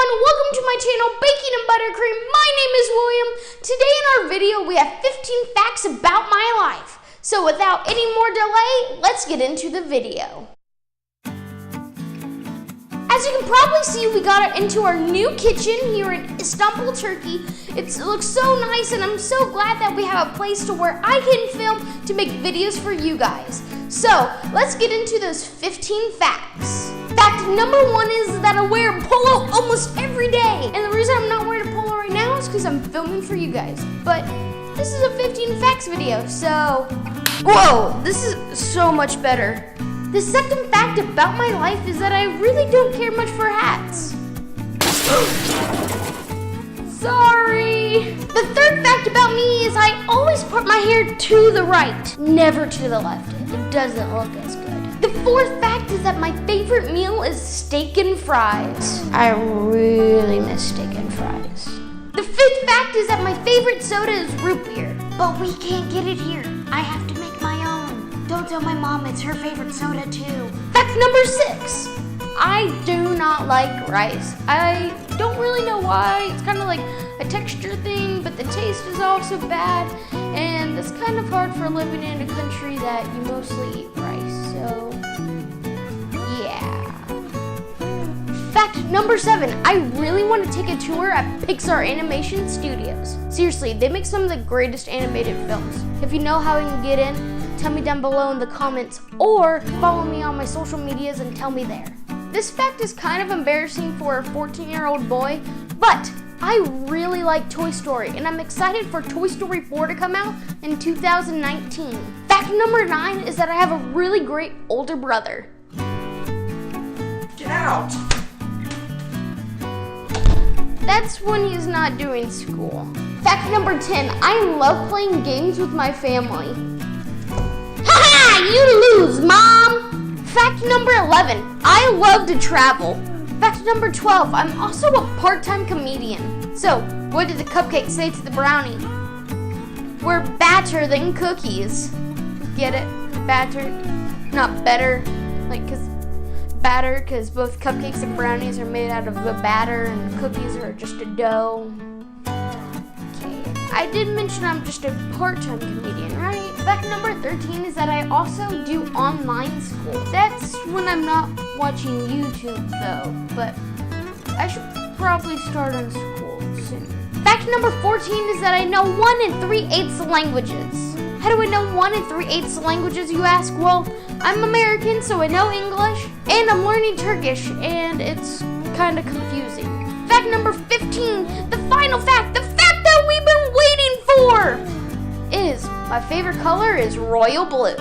everyone, welcome to my channel, Baking and Buttercream. My name is William. Today in our video, we have 15 facts about my life. So without any more delay, let's get into the video. As you can probably see, we got into our new kitchen here in Istanbul, Turkey. It looks so nice, and I'm so glad that we have a place to where I can film to make videos for you guys. So let's get into those 15 facts. Fact number 1 is that I wear a polo almost every day. And the reason I'm not wearing a polo right now is because I'm filming for you guys. But this is a 15 facts video, so... Whoa, this is so much better. The second fact about my life is that I really don't care much for hats. Sorry. The third fact about me is I always part my hair to the right, never to the left. It doesn't look as good. The fourth fact is that my favorite meal is steak and fries. I really miss steak and fries. The fifth fact is that my favorite soda is root beer, but we can't get it here. I have to make my own. Don't tell my mom, it's her favorite soda too. Fact number 6, I do not like rice. I don't really know why. It's kind of like a texture thing, but the taste is also bad, and it's kind of hard for living in a country that you mostly eat rice, so yeah. Fact number 7, I really want to take a tour at Pixar Animation Studios. Seriously, they make some of the greatest animated films. If you know how you can get in, tell me down below in the comments, or follow me on my social medias and tell me there. This fact is kind of embarrassing for a 14-year-old boy, but I really like Toy Story, and I'm excited for Toy Story 4 to come out in 2019. Fact number 9 is that I have a really great older brother. Get out! That's when he's not doing school. Fact number 10, I love playing games with my family. Ha-ha! You lose, Mom! Fact number 11, I love to travel. Fact number 12, I'm also a part-time comedian. So, what did the cupcake say to the brownie? We're better than cookies. Get it? Battered, not better. Like, because both cupcakes and brownies are made out of a batter and cookies are just a dough. Okay, I did mention I'm just a part-time comedian, right? Fact number 13 is that I also do online school. That's when I'm not watching YouTube though, but I should probably start on school soon. Fact number 14 is that I know 1 3/8 languages. How do I know 1 3/8 languages, you ask? Well, I'm American, so I know English, and I'm learning Turkish, and it's kind of confusing. Fact number 15, the final fact, the fact that we've been waiting for, is my favorite color is royal blue.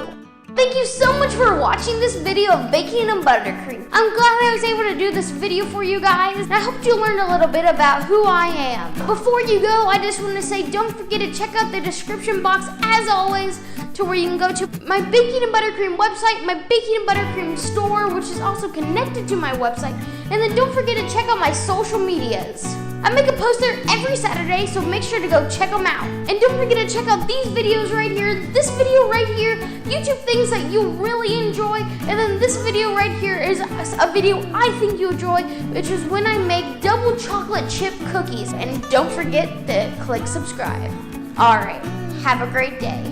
Thank you so much for watching this video of Baking and Buttercream. I'm glad I was able to do this video for you guys, and I hope you learned a little bit about who I am. Before you go, I just want to say don't forget to check out the description box, as always, to where you can go to my Baking and Buttercream website, my Baking and Buttercream store, which is also connected to my website, and then don't forget to check out my social medias. I make a post there every Saturday, so make sure to go check them out. And don't forget to check out these videos right here, this video right here, YouTube things that you really enjoy, and then this video right here is a video I think you enjoy, which is when I make double chocolate chip cookies. And don't forget to click subscribe. Alright, have a great day.